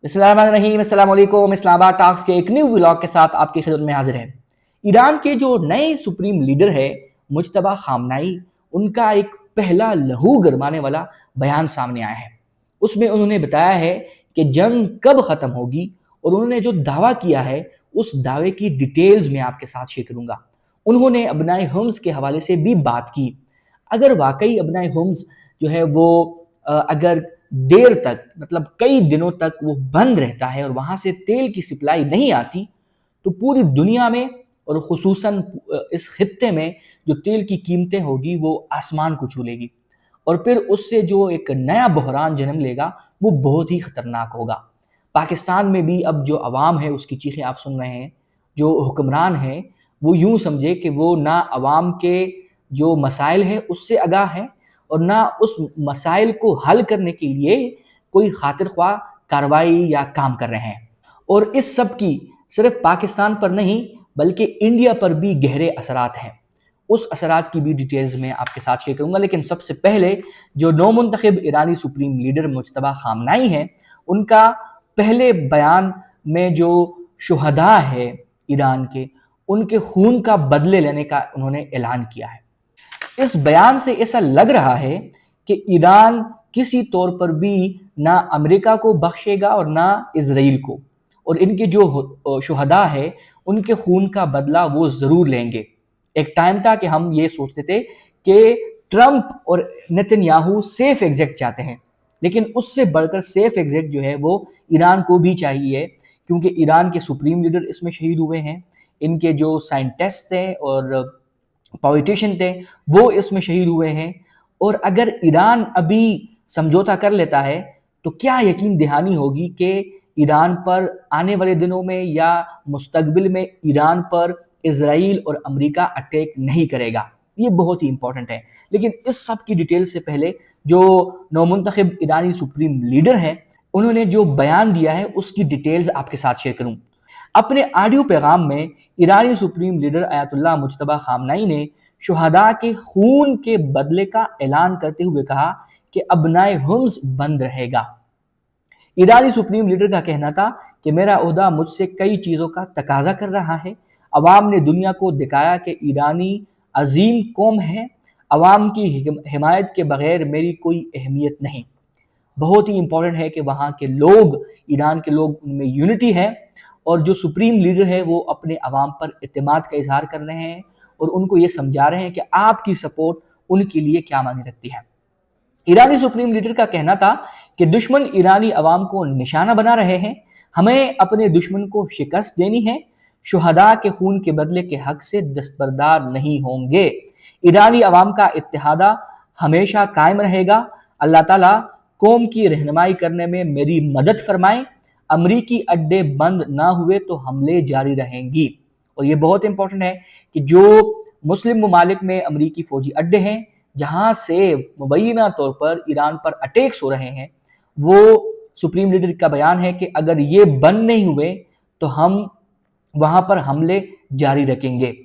बिस्मिल्लाहिर्रहमानिर्रहीम, अस्सलाम वालेकुम। इस्लामाबाद टॉक्स के एक न्यू व्लॉग के साथ आपकी खिदमत में हाजिर है। ईरान के जो नए सुप्रीम लीडर है मुज्तबा खामनाई, उनका एक पहला लहू गरमाने वाला बयान सामने आया है। उसमें उन्होंने बताया है कि जंग कब ख़त्म होगी, और उन्होंने जो दावा किया है उस दावे की डिटेल्स में आपके साथ शेयर करूँगा। उन्होंने अबनाए हम्स के हवाले से भी बात की। अगर वाकई अबनाए हम्स जो है वो अगर देर तक, मतलब कई दिनों तक वो बंद रहता है और वहाँ से तेल की सप्लाई नहीं आती, तो पूरी दुनिया में और ख़ुसूसन इस खित्ते में जो तेल की कीमतें होगी वो आसमान को छू लेगी, और फिर उससे जो एक नया बहरान जन्म लेगा वो बहुत ही ख़तरनाक होगा। पाकिस्तान में भी अब जो अवाम है उसकी चीखें आप सुन रहे हैं। जो हुक्मरान हैं वो यूँ समझे कि वो ना अवाम के जो मसाइल हैं उससे आगाह है, और ना उस मसाइल को हल करने के लिए कोई खातिर ख्वाह कार्रवाई या काम कर रहे हैं। और इस सब की सिर्फ पाकिस्तान पर नहीं बल्कि इंडिया पर भी गहरे असरात हैं। उस असरात की भी डिटेल्स में आपके साथ शेयर करूँगा, लेकिन सबसे पहले जो नौमुंतखब ईरानी सुप्रीम लीडर मुज्तबा खामनाई हैं, उनका पहले बयान में जो शुहदा है ईरान के, उनके खून का बदले लेने का उन्होंने ऐलान किया है। इस बयान से ऐसा लग रहा है कि ईरान किसी तौर पर भी ना अमेरिका को बख्शेगा और ना इजराइल को, और इनके जो शुहदा है उनके खून का बदला वो ज़रूर लेंगे। एक टाइम था कि हम ये सोचते थे कि ट्रंप और नेतन्याहू सेफ एग्जिट चाहते हैं, लेकिन उससे बढ़कर सेफ एग्जिट जो है वो ईरान को भी चाहिए, क्योंकि ईरान के सुप्रीम लीडर इसमें शहीद हुए हैं, इनके जो साइंटिस्ट थे और पॉलिटिशियन थे वो इसमें शहीद हुए हैं। और अगर ईरान अभी समझौता कर लेता है तो क्या यकीन दहानी होगी कि ईरान पर आने वाले दिनों में या मुस्तकबिल में ईरान पर इजराइल और अमेरिका अटैक नहीं करेगा। ये बहुत ही इंपॉर्टेंट है। लेकिन इस सब की डिटेल से पहले जो नौमुंतखब ईरानी सुप्रीम लीडर हैं उन्होंने जो बयान दिया है उसकी डिटेल्स आपके साथ शेयर करूं। अपने ऑडियो पैगाम में ईरानी supreme leader Ayatollah Mojtaba Khamenei ने शुहदा के खून के बदले का ऐलान करते हुए कहा कि अबनाए हुम्स बंद रहेगा। ईरानी सुप्रीम लीडर का कहना था कि मेरा ओहदा मुझसे कई चीज़ों का तकाजा कर रहा है। अवाम ने दुनिया को दिखाया कि ईरानी अजीम कौम है। अवाम की हिमायत के बगैर मेरी कोई अहमियत नहीं। बहुत ही इंपॉर्टेंट है कि वहाँ के लोग, ईरान के लोग, उनमें यूनिटी है, और जो सुप्रीम लीडर है वो अपने अवाम पर इत्तेमाद का इजहार कर रहे हैं और उनको ये समझा रहे हैं कि आपकी सपोर्ट उनके लिए क्या मायने रखती है। ईरानी सुप्रीम लीडर का कहना था कि दुश्मन ईरानी अवाम को निशाना बना रहे हैं, हमें अपने दुश्मन को शिकस्त देनी है। शुहदा के खून के बदले के हक से दस्तबरदार नहीं होंगे। ईरानी अवाम का इत्तेहादा हमेशा कायम रहेगा। अल्लाह ताला कौम की रहनुमाई करने में मेरी मदद फरमाएं। अमरीकी अड्डे बंद ना हुए तो हमले जारी रहेंगी। और ये बहुत इंपॉर्टेंट है कि जो मुस्लिम ममालिक में अमरीकी फौजी अड्डे हैं जहां से मुबैना तौर पर ईरान पर अटैक्स हो रहे हैं, वो सुप्रीम लीडर का बयान है कि अगर ये बंद नहीं हुए तो हम वहां पर हमले जारी रखेंगे।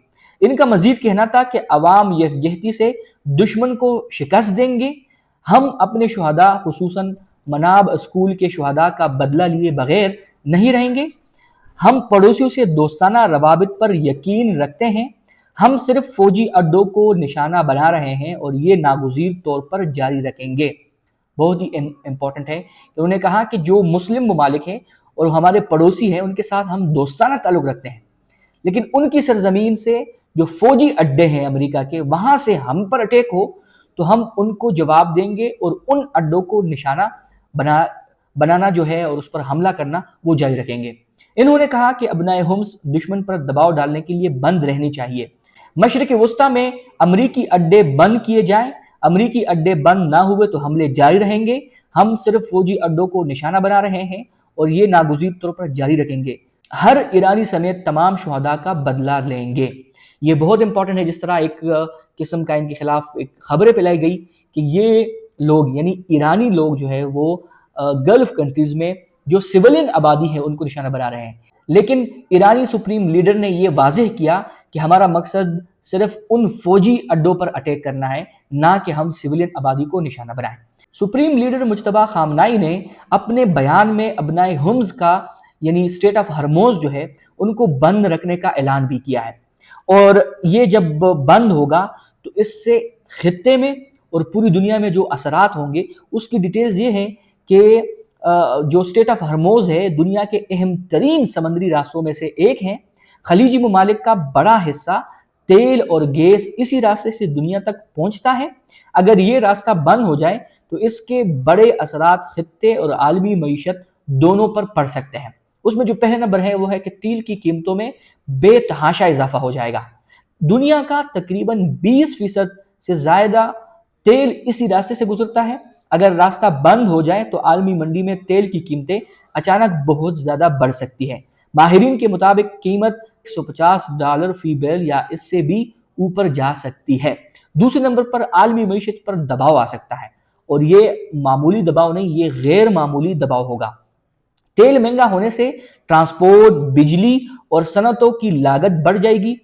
इनका मजीद कहना था कि अवाम यकजहती से दुश्मन को शिकस्त देंगे। हम अपने शुहदा, खुसूसन मनाब स्कूल के शुहदा का बदला लिए बगैर नहीं रहेंगे। हम पड़ोसियों से दोस्ताना रवाबित पर यकीन रखते हैं। हम सिर्फ फौजी अड्डों को निशाना बना रहे हैं और ये नागुज़ीर तौर पर जारी रखेंगे। बहुत ही इम्पोर्टेंट है कि उन्होंने कहा कि जो मुस्लिम ममालिक हैं और हमारे पड़ोसी हैं उनके साथ हम दोस्ताना ताल्लुक़ रखते हैं, लेकिन उनकी सरजमीन से जो फौजी अड्डे हैं अमेरिका के, वहाँ से हम पर अटैक हो तो हम उनको जवाब देंगे और उन अड्डों को निशाना बनाना जो है और उस पर हमला करना वो जारी रखेंगे। इन्होंने कहा कि अबनाए हुम्स दुश्मन पर दबाव डालने के लिए बंद रहनी चाहिए। मशरिक़ वस्ता में अमरीकी अड्डे बंद किए जाएं। अमरीकी अड्डे बंद ना हुए तो हमले जारी रहेंगे। हम सिर्फ फौजी अड्डों को निशाना बना रहे हैं और ये नागुज़ीर तौर पर जारी रखेंगे। हर ईरानी समेत तमाम शुहदा का बदला लेंगे। ये बहुत इंपॉर्टेंट है। जिस तरह एक किस्म का इनके खिलाफ एक खबरें फैलाई गई कि ये लोग यानी ईरानी लोग जो है वो गल्फ कंट्रीज में जो सिविलियन आबादी है उनको निशाना बना रहे हैं, लेकिन ईरानी सुप्रीम लीडर ने यह वाज़ेह किया कि हमारा मकसद सिर्फ उन फौजी अड्डों पर अटैक करना है, ना कि हम सिविलियन आबादी को निशाना बनाएं। सुप्रीम लीडर मुज्तबा खामनाई ने अपने बयान में अबनाए हुम्स का यानी स्टेट ऑफ हरमोज जो है उनको बंद रखने का ऐलान भी किया है। और ये जब बंद होगा तो इससे खित्ते में और पूरी दुनिया में जो असरात होंगे उसकी डिटेल्स ये हैं कि जो स्टेट ऑफ हरमोज है दुनिया के अहम तरीन समंदरी रास्तों में से एक है। खलीजी ममालिक का बड़ा हिस्सा तेल और गैस इसी रास्ते से दुनिया तक पहुंचता है। अगर ये रास्ता बंद हो जाए तो इसके बड़े असरात खित्ते और आलमी मईशत दोनों पर पड़ सकते हैं। उसमें जो पहले नंबर है वो है कि तेल की कीमतों में बेतहाशा इजाफा हो जाएगा। दुनिया का तकरीबन 20% से ज्यादा तेल इसी रास्ते से गुजरता है। अगर रास्ता बंद हो जाए तो आलमी मंडी में तेल की कीमतें अचानक बहुत ज्यादा बढ़ सकती है। माहिरीन के मुताबिक कीमत $150 फी बैरल या इससे भी ऊपर जा सकती है। दूसरे नंबर पर आलमी मईशत पर दबाव आ सकता है और ये मामूली दबाव नहीं, ये गैर मामूली दबाव होगा। तेल महंगा होने से ट्रांसपोर्ट, बिजली और सनतों की लागत बढ़ जाएगी।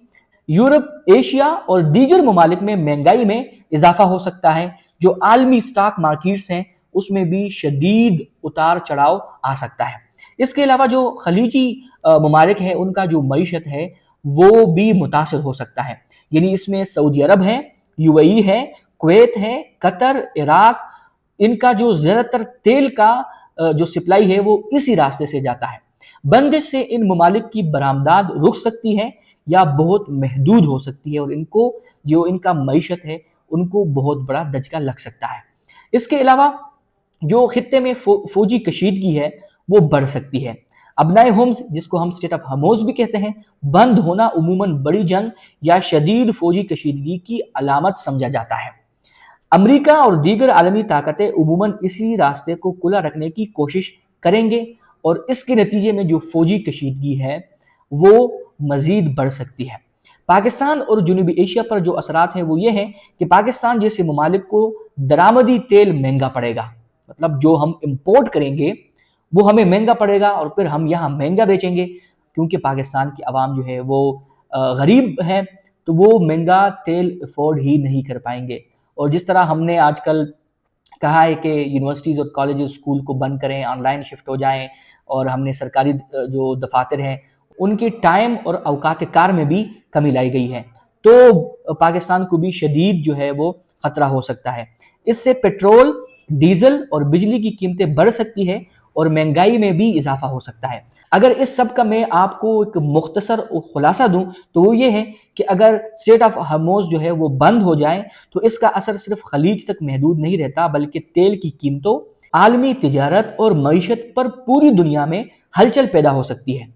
यूरोप, एशिया और दीगर ममालिक में महंगाई में इजाफा हो सकता है। जो आलमी स्टॉक मार्केट्स हैं उसमें भी शदीद उतार चढ़ाव आ सकता है। इसके अलावा जो खलीजी ममालिक हैं उनका जो मईशत है वो भी मुतासर हो सकता है। यानी इसमें सऊदी अरब है, यूएई है, कुवैत है, कतर, इराक, इनका जो ज्यादातर तेल का जो सप्लाई है वो इसी रास्ते से जाता है। बंदिश से इन ममालिक की बरामदात रुक सकती है या बहुत महदूद हो सकती है और इनको जो इनका मईशत है उनको बहुत बड़ा दचका लग सकता है। इसके अलावा जो खित्ते में फौजी कशीदगी है वो बढ़ सकती है। अबनाए हुम्स, जिसको हम स्टेट ऑफ हरमोज भी कहते हैं, बंद होना उमूमन बड़ी जंग या शदीद फौजी कशीदगी की अलामत समझा जाता है। अमेरिका और दीगर आलमी ताकतें उमूमन इसी रास्ते को खुला रखने की कोशिश करेंगे और इसके नतीजे में जो फौजी कशीदगी है वो मजीद बढ़ सकती है। पाकिस्तान और जनूबी एशिया पर जो असरात हैं वो ये हैं कि पाकिस्तान जैसे ममालिक को दरामदी तेल महंगा पड़ेगा। मतलब जो हम इंपोर्ट करेंगे वो हमें महंगा पड़ेगा और फिर हम यहाँ महंगा बेचेंगे, क्योंकि पाकिस्तान की आवाम जो है वो गरीब है तो वो महंगा तेल अफोर्ड ही नहीं कर पाएंगे। और जिस तरह हमने आजकल कहा है कि यूनिवर्सिटीज़ और कॉलेजेस स्कूल को बंद करें, ऑनलाइन शिफ्ट हो जाएं, और हमने सरकारी जो दफातर हैं उनकी टाइम और औकात कार में भी कमी लाई गई है, तो पाकिस्तान को भी शदीद जो है वो खतरा हो सकता है। इससे पेट्रोल, डीजल और बिजली की कीमतें बढ़ सकती है और महंगाई में भी इजाफा हो सकता है। अगर इस सब का मैं आपको एक मुख्तसर खुलासा दूं तो वो ये है कि अगर स्टेट ऑफ हरमोज जो है वो बंद हो जाए तो इसका असर सिर्फ खलीज तक महदूद नहीं रहता, बल्कि तेल की कीमतों, आलमी तिजारत और मईशत पर पूरी दुनिया में हलचल पैदा हो सकती है।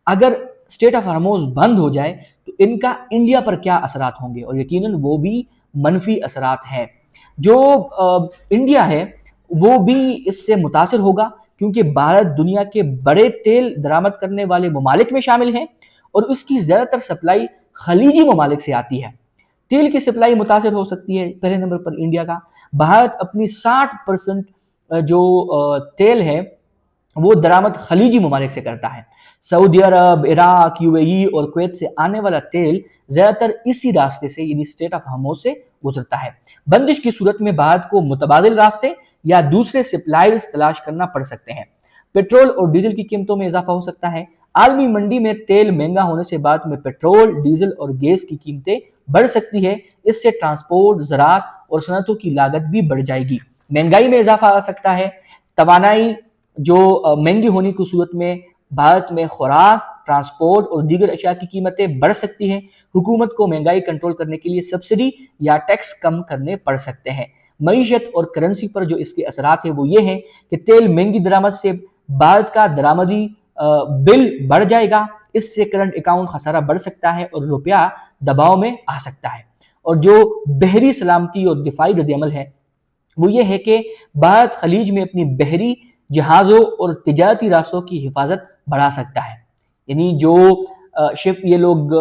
अगर स्टेट ऑफ हरमोज बंद हो जाए तो इनका इंडिया पर क्या असरात होंगे, और यकीनन वो भी मनफी असरात हैं। जो इंडिया है वो भी इससे मुतासिर होगा, क्योंकि भारत दुनिया के बड़े तेल दरामद करने वाले ममालिक में शामिल है और उसकी ज्यादातर सप्लाई खलीजी ममालिक से आती है। तेल की सप्लाई मुतासिर हो सकती है। पहले नंबर पर इंडिया का। भारत अपनी 60% जो तेल है वो दरामद खलीजी ममालिक से करता है। सऊदी अरब, इराक, यूएई और कुवैत से आने वाला तेल ज्यादातर इसी रास्ते से यानी स्टेट ऑफ हरमोज से गुजरता है। बंदिश की सूरत में भारत को मुतबादिल रास्ते या दूसरे सप्लायर्स तलाश करना पड़ सकते हैं। पेट्रोल और डीजल की कीमतों में इजाफा हो सकता है। आलमी मंडी में तेल महंगा होने से बाद में पेट्रोल, डीजल और गैस की कीमतें बढ़ सकती है। इससे ट्रांसपोर्ट, ज़राअत और सनतों की लागत भी बढ़ जाएगी। महंगाई में इजाफा आ सकता है। तवानाई जो महंगी होने की सूरत में भारत में खुराक, ट्रांसपोर्ट और दीगर अशिया की कीमतें बढ़ सकती हैं। हुकूमत को महंगाई कंट्रोल करने के लिए सब्सिडी या टैक्स कम करने पड़ सकते हैं। मईशत और करेंसी पर जो इसके असरात है वो ये हैं कि तेल महंगी दरामद से भारत का दरामदी बिल बढ़ जाएगा। इससे करंट अकाउंट खसारा बढ़ सकता है और रुपया दबाव में आ सकता है। और जो बहरी सलामती और दिफाई रद्द-ए-अमल है वो ये है कि भारत खलीज में अपनी बहरी जहाज़ों और तिजारती रास्तों की हिफाजत बढ़ा सकता है। यानी जो शिप ये लोग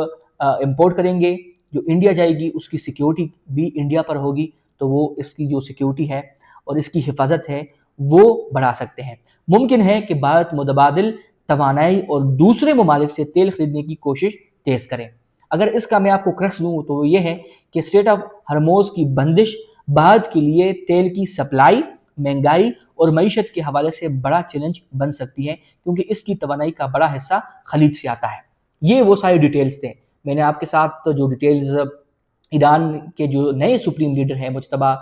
इंपोर्ट करेंगे, जो इंडिया जाएगी उसकी सिक्योरिटी भी इंडिया पर होगी, तो वो इसकी जो सिक्योरिटी है और इसकी हिफाजत है वो बढ़ा सकते हैं। मुमकिन है कि भारत मुतबादिल तवानाई और दूसरे ममालिक से तेल खरीदने की कोशिश तेज करें। अगर इसका मैं आपको क्रक्स दूँ तो ये है कि स्टेट ऑफ हरमोज की बंदिश भारत के लिए तेल की सप्लाई, مہنگائی اور معیشت کے حوالے سے بڑا چیلنج بن سکتی ہے، کیونکہ اس کی توانائی کا بڑا حصہ خلیج سے آتا ہے۔ یہ وہ ساری ڈیٹیلز تھے، میں نے آپ کے ساتھ جو ڈیٹیلز ایران کے جو نئے سپریم لیڈر ہیں مجتبیٰ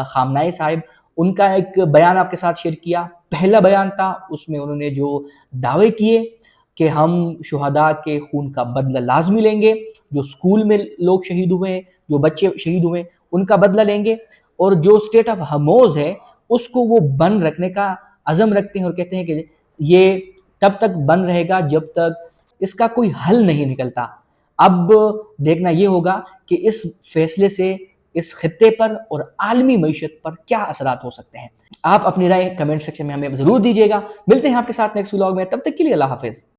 خامنائی صاحب، ان کا ایک بیان آپ کے ساتھ شیئر کیا۔ پہلا بیان تھا، اس میں انہوں نے جو دعوے کیے کہ ہم شہداء کے خون کا بدلہ لازمی لیں گے، جو اسکول میں لوگ شہید ہوئے ہیں، جو بچے شہید ہوئے ہیں، ان کا بدلہ لیں گے، اور جو اسٹیٹ آف ہرموز ہے اس کو وہ بند رکھنے کا عزم رکھتے ہیں، اور کہتے ہیں کہ یہ تب تک بند رہے گا جب تک اس کا کوئی حل نہیں نکلتا۔ اب دیکھنا یہ ہوگا کہ اس فیصلے سے اس خطے پر اور عالمی معیشت پر کیا اثرات ہو سکتے ہیں۔ آپ اپنی رائے کمنٹ سیکشن میں ہمیں ضرور دیجیے گا۔ ملتے ہیں آپ کے ساتھ نیکسٹ ولاگ میں، تب تک کے لیے اللہ حافظ۔